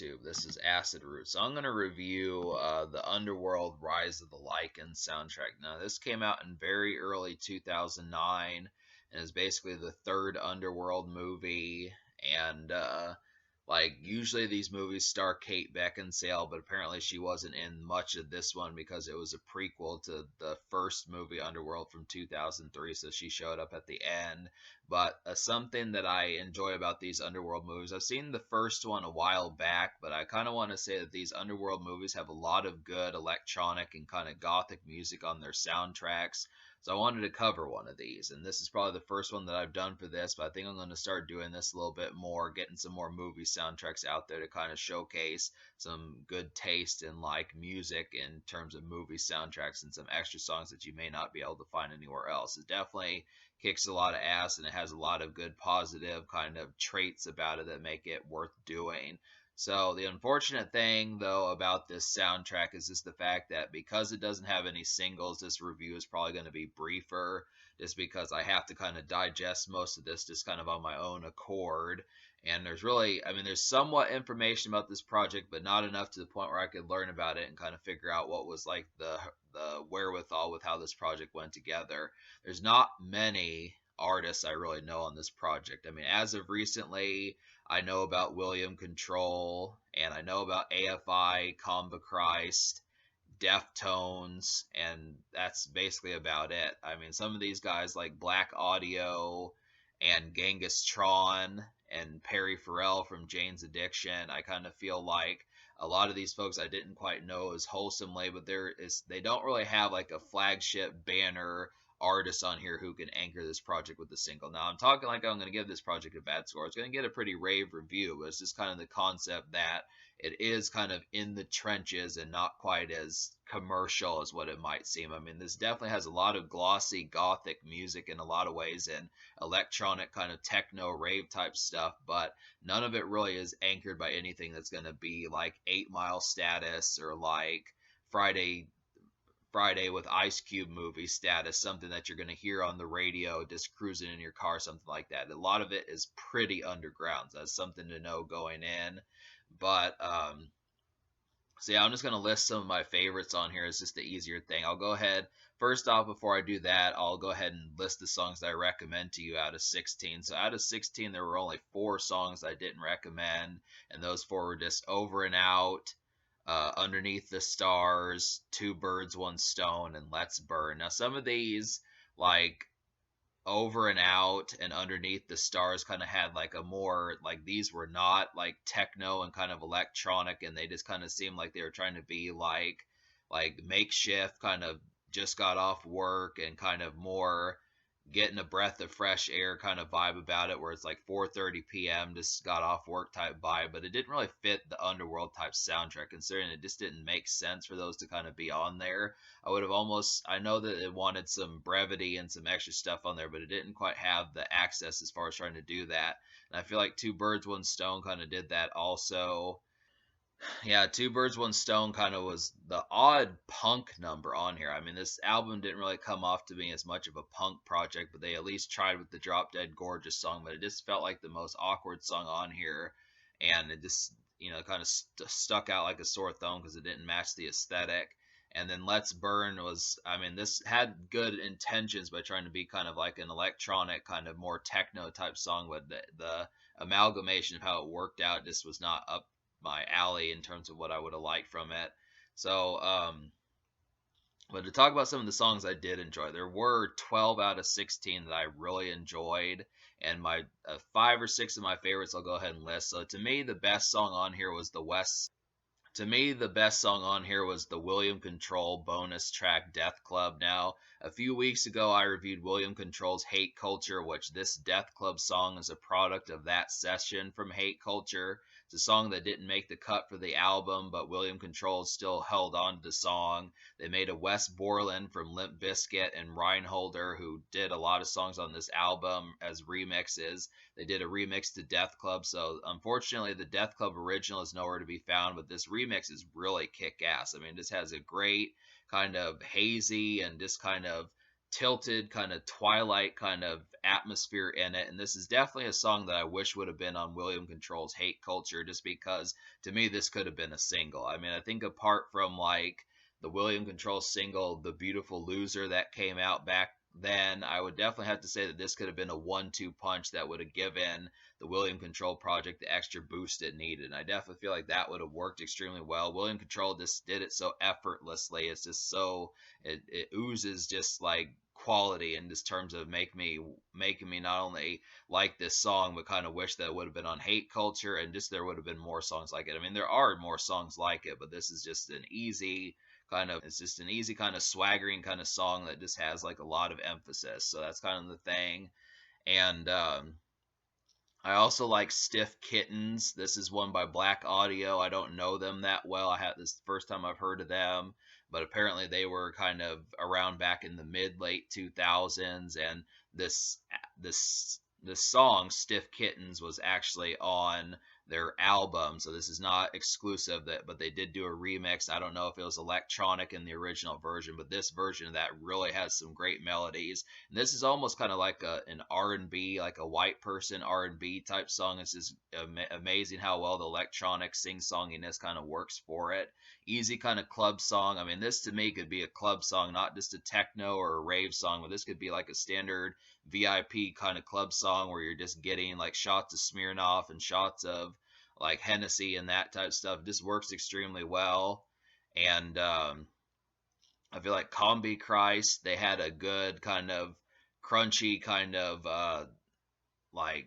YouTube. This is Acid Root. So I'm going to review the Underworld Rise of the Lycans soundtrack. Now, this came out in very early 2009 and is basically the third Underworld movie. And like usually these movies star Kate Beckinsale, but apparently she wasn't in much of this one because it was a prequel to the first movie Underworld from 2003, so she showed up at the end. But something that I enjoy about these Underworld movies, I've seen the first one a while back, but I kind of want to say that these Underworld movies have a lot of good electronic and kind of gothic music on their soundtracks. So I wanted to cover one of these, and this is probably the first one that I've done for this, but I think I'm going to start doing this a little bit more, getting some more movie soundtracks out there to kind of showcase some good taste in like music in terms of movie soundtracks and some extra songs that you may not be able to find anywhere else. It definitely kicks a lot of ass, and it has a lot of good positive kind of traits about it that make it worth doing. So the unfortunate thing though about this soundtrack is just the fact that because it doesn't have any singles, this review is probably going to be briefer just because I have to kind of digest most of this just kind of on my own accord. And there's really, I mean, there's somewhat information about this project, but not enough to the point where I could learn about it and kind of figure out what was like the wherewithal with how this project went together. There's not many artists I really know on this project. I mean, as of recently, I know about William Control, and I know about AFI, Comba Christ, Deftones, and that's basically about it. I mean, some of these guys like Black Audio and Genghis Tron and Perry Farrell from Jane's Addiction, I kind of feel like a lot of these folks I didn't quite know as wholesomely, but they don't really have like a flagship banner artists on here who can anchor this project with a single. Now, I'm talking like I'm going to give this project a bad score. It's going to get a pretty rave review, but it's just kind of the concept that it is kind of in the trenches and not quite as commercial as what it might seem. I mean, this definitely has a lot of glossy gothic music in a lot of ways and electronic kind of techno rave type stuff, but none of it really is anchored by anything that's going to be like 8 Mile Status or like Friday with Ice Cube movie status, something that you're going to hear on the radio, just cruising in your car, something like that. A lot of it is pretty underground. So that's something to know going in. But, so yeah, I'm just going to list some of my favorites on here. It's just the easier thing. I'll go ahead, first off, before I do that, I'll go ahead and list the songs that I recommend to you out of 16. So out of 16, there were only 4 songs I didn't recommend, and those 4 were just Over and Out, Underneath the Stars, Two Birds, One Stone, and Let's Burn. Now, some of these, like Over and Out and Underneath the Stars, kind of had like a more, like these were not like techno and kind of electronic, and they just kind of seemed like they were trying to be like makeshift, kind of just got off work and kind of more getting a breath of fresh air kind of vibe about it, where it's like 4:30 p.m. just got off work type vibe, but it didn't really fit the Underworld type soundtrack, considering it just didn't make sense for those to kind of be on there. I would have almost, I know that it wanted some brevity and some extra stuff on there, but it didn't quite have the access as far as trying to do that. And I feel like Two Birds One Stone kind of did that also. Yeah, Two Birds, One Stone kind of was the odd punk number on here. I mean, this album didn't really come off to me as much of a punk project, but they at least tried with the Drop Dead Gorgeous song, but it just felt like the most awkward song on here, and it just, kind of stuck out like a sore thumb because it didn't match the aesthetic. And then Let's Burn was, I mean, this had good intentions by trying to be kind of like an electronic, kind of more techno type song, but the amalgamation of how it worked out just was not up my alley in terms of what I would have liked from it. So, but to talk about some of the songs I did enjoy, there were 12 out of 16 that I really enjoyed, and my 5 or 6 of my favorites I'll go ahead and list. So to me, the best song on here was the best song on here was the William Control bonus track Death Club. Now, a few weeks ago, I reviewed William Control's Hate Culture, which this Death Club song is a product of that session from Hate Culture. It's a song that didn't make the cut for the album, but William Control still held on to the song. They made a Wes Borland from Limp Bizkit and Reinholder, who did a lot of songs on this album, as remixes. They did a remix to Death Club, so unfortunately the Death Club original is nowhere to be found, but this remix is really kick-ass. I mean, this has a great kind of hazy and just kind of tilted kind of twilight kind of atmosphere in it. And this is definitely a song that I wish would have been on William Control's Hate Culture, just because to me this could have been a single. I mean, I think apart from like the William Control single, The Beautiful Loser, that came out back then, I would definitely have to say that this could have been a 1-2 punch that would have given the William Control project the extra boost it needed. And I definitely feel like that would have worked extremely well. William Control just did it so effortlessly. It's just so it oozes just like quality in just terms of making me not only like this song but kind of wish that it would have been on Hate Culture, and just there would have been more songs like it. I mean, there are more songs like it, but this is just an easy kind of it's just an easy kind of swaggering kind of song that just has like a lot of emphasis. So that's kind of the thing. And I also like Stiff Kittens. This is one by Black Audio. I don't know them that well. I had this the first time I've heard of them, but apparently they were kind of around back in the mid late 2000s. And this this song Stiff Kittens was actually on their album, so this is not exclusive. That but they did do a remix. I don't know if it was electronic in the original version, but this version of that really has some great melodies. And this is almost kind of like an R&B, like a white person R&B type song. It's just amazing how well the electronic sing-songiness kind of works for it. Easy kind of club song. I mean, this to me could be a club song, not just a techno or a rave song, but this could be like a standard VIP kind of club song where you're just getting like shots of Smirnoff and shots of like Hennessy and that type of stuff. It just works extremely well. And I feel like Combi Christ, they had a good kind of crunchy kind of like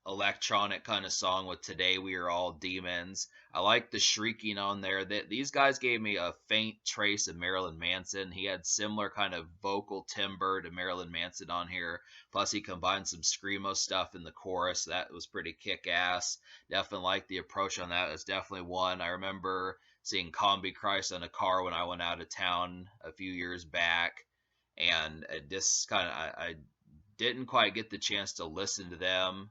electronic kind of song with Today We Are All Demons. I like the shrieking on there. That these guys gave me a faint trace of Marilyn Manson. He had similar kind of vocal timbre to Marilyn Manson on here. Plus he combined some screamo stuff in the chorus. That was pretty kick-ass. Definitely like the approach on that. It's definitely one. I remember seeing Combi Christ on a car when I went out of town a few years back. And it just kind of, I didn't quite get the chance to listen to them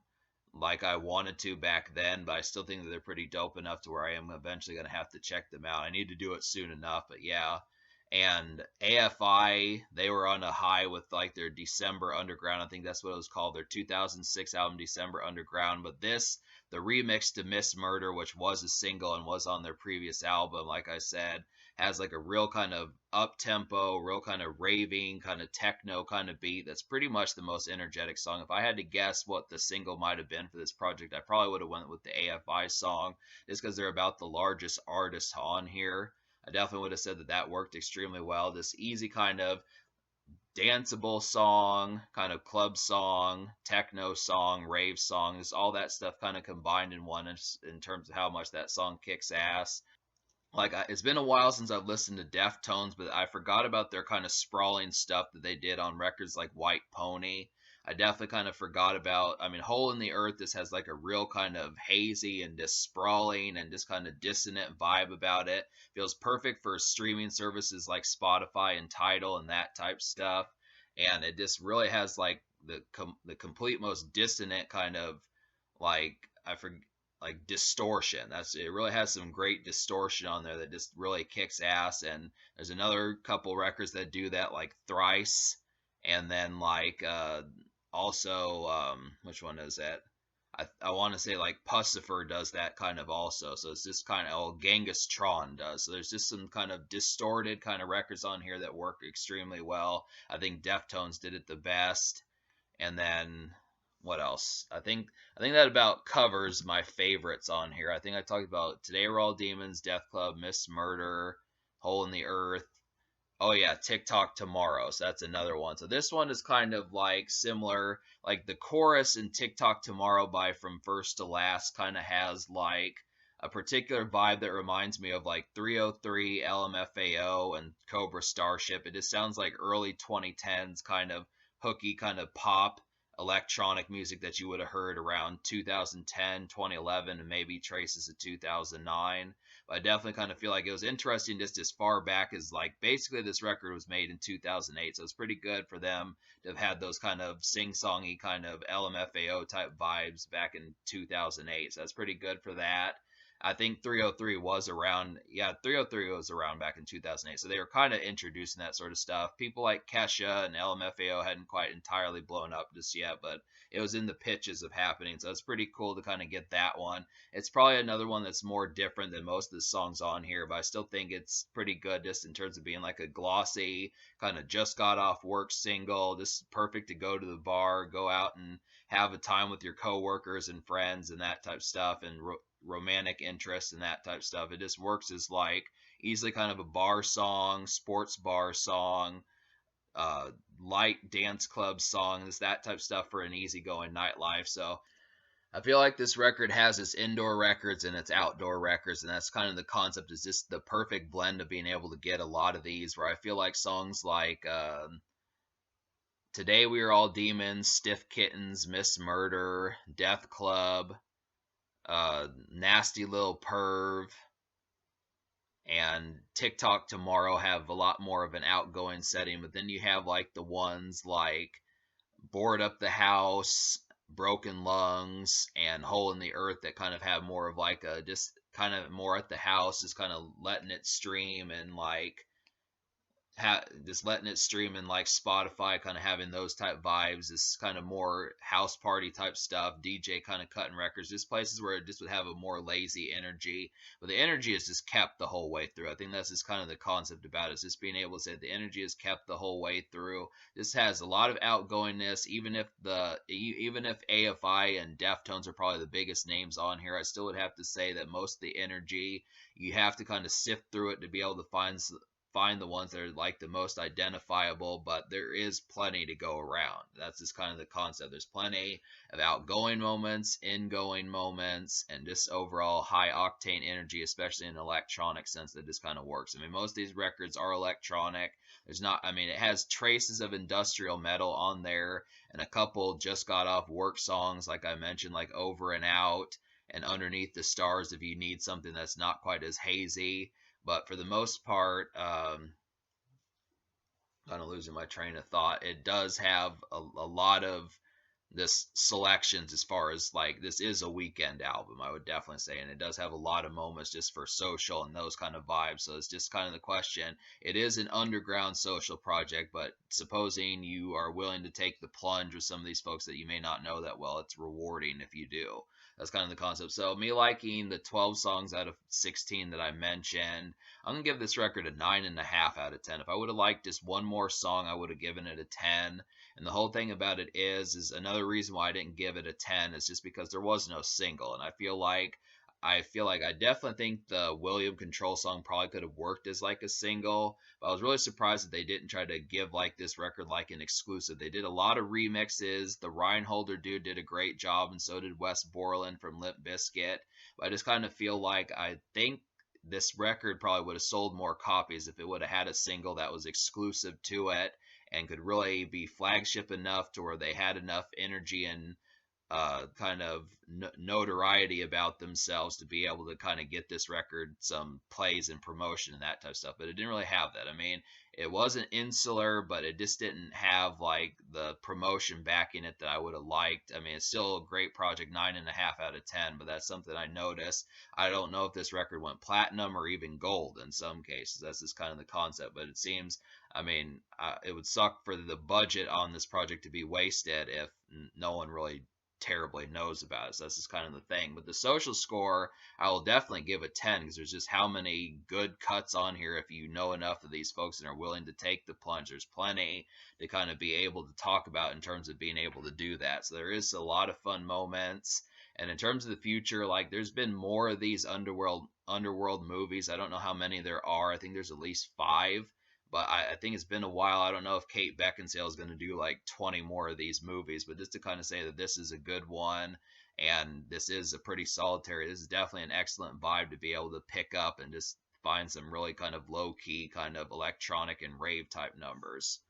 like I wanted to back then, but I still think that they're pretty dope enough to where I am eventually going to have to check them out. I need to do it soon enough, but yeah. And AFI, they were on a high with like their December Underground. I think that's what it was called, their 2006 album, December Underground. But this, the remix to Miss Murder, which was a single and was on their previous album, like I said, has like a real kind of up tempo, real kind of raving, kind of techno kind of beat. That's pretty much the most energetic song. If I had to guess what the single might have been for this project, I probably would have went with the AFI song, just because they're about the largest artist on here. I definitely would have said that that worked extremely well. This easy kind of danceable song, kind of club song, techno song, rave song, is all that stuff kind of combined in one in terms of how much that song kicks ass. Like it's been a while since I've listened to Deftones, but I forgot about their kind of sprawling stuff that they did on records like White Pony. I definitely kind of forgot about. I mean, Hole in the Earth. This has like a real kind of hazy and just sprawling and just kind of dissonant vibe about it. Feels perfect for streaming services like Spotify and Tidal and that type stuff. And it just really has like the complete most dissonant kind of like I forget like distortion. That's it. Really has some great distortion on there that just really kicks ass. And there's another couple records that do that, like Thrice, and then like also which one is that? I want to say like Pussifer does that kind of also. So it's just kind of Genghis Tron does. So there's just some kind of distorted kind of records on here that work extremely well. I think Deftones did it the best. And then what else? I think that about covers my favorites on here. I think I talked about Today We're All Demons, Death Club, Miss Murder, Hole in the Earth. Oh yeah, TikTok Tomorrow. So that's another one. So this one is kind of like similar. Like the chorus in TikTok Tomorrow by From First to Last kind of has like a particular vibe that reminds me of like 303, LMFAO, and Cobra Starship. It just sounds like early 2010s kind of hooky kind of pop electronic music that you would have heard around 2010, 2011, and maybe traces of 2009. But I definitely kind of feel like it was interesting just as far back as like basically this record was made in 2008. So it's pretty good for them to have had those kind of sing-songy kind of LMFAO type vibes back in 2008. So that's pretty good for that. I think 303 was around. Yeah, 303 was around back in 2008. So they were kind of introducing that sort of stuff. People like Kesha and LMFAO hadn't quite entirely blown up just yet, but it was in the pitches of happening. So it's pretty cool to kind of get that one. It's probably another one that's more different than most of the songs on here, but I still think it's pretty good just in terms of being like a glossy, kind of just got off work single. Just perfect to go to the bar, go out and have a time with your coworkers and friends and that type of stuff, and romantic interest and that type of stuff. It just works as like easily kind of a bar song, sports bar song, uh, light dance club songs, that type of stuff for an easygoing nightlife. So I feel like this record has its indoor records and its outdoor records, and that's kind of the concept. Is just the perfect blend of being able to get a lot of these. Where I feel like songs like "Today We Are All Demons," "Stiff Kittens," "Miss Murder," "Death Club," "Nasty Little Perv," and TikTok Tomorrow have a lot more of an outgoing setting. But then you have like the ones like Board Up the House, Broken Lungs, and Hole in the Earth that kind of have more of like a just kind of more at the house, just kind of letting it stream and like just letting it stream in like Spotify, kind of having those type vibes. This kind of more house party type stuff, DJ kind of cutting records. Just places where it just would have a more lazy energy, but the energy is just kept the whole way through. I think that's just kind of the concept about it, is just being able to say the energy is kept the whole way through. This has a lot of outgoingness, even if AFI and Deftones are probably the biggest names on here. I still would have to say that most of the energy, you have to kind of sift through it to be able to find the ones that are like the most identifiable, but there is plenty to go around. That's just kind of the concept. There's plenty of outgoing moments, ingoing moments, and just overall high octane energy, especially in an electronic sense, that just kind of works. I mean, most of these records are electronic. There's not, I mean, it has traces of industrial metal on there, and a couple just got off work songs, like I mentioned, like Over and Out and Underneath the Stars, if you need something that's not quite as hazy. But for the most part, kind of losing my train of thought. It does have a lot of this selections as far as like this is a weekend album, I would definitely say, and it does have a lot of moments just for social and those kind of vibes. So it's just kind of the question. It is an underground social project, but supposing you are willing to take the plunge with some of these folks that you may not know that well, it's rewarding if you do. That's kind of the concept. So me liking the 12 songs out of 16 that I mentioned, I'm gonna give this record a 9.5 out of 10. If I would have liked just one more song, I would have given it a 10. And the whole thing about it is another reason why I didn't give it a 10 is just because there was no single. And I feel like I definitely think the William Control song probably could have worked as like a single, but I was really surprised that they didn't try to give like this record like an exclusive. They did a lot of remixes. The Reinholder dude did a great job, and so did Wes Borland from Limp Bizkit. But I just kind of feel like I think this record probably would have sold more copies if it would have had a single that was exclusive to it and could really be flagship enough to where they had enough energy and kind of notoriety about themselves to be able to kind of get this record some plays and promotion and that type of stuff. But it didn't really have that. I mean, it wasn't insular, but it just didn't have like the promotion backing it that I would have liked. I mean, it's still a great project, 9.5 out of 10, but that's something I noticed. I don't know if this record went platinum or even gold in some cases. That's just kind of the concept, but it seems, I mean, it would suck for the budget on this project to be wasted if no one really terribly knows about it. So that's just kind of the thing. But the social score, I will definitely give a 10 because there's just how many good cuts on here. If you know enough of these folks and are willing to take the plunge, there's plenty to kind of be able to talk about in terms of being able to do that. So there is a lot of fun moments. And in terms of the future, like there's been more of these underworld movies. I don't know how many there are. I think there's at least 5. But I think it's been a while. I don't know if Kate Beckinsale is going to do like 20 more of these movies, but just to kind of say that this is a good one and this is a pretty solitary, this is definitely an excellent vibe to be able to pick up and just find some really kind of low key, kind of electronic and rave type numbers.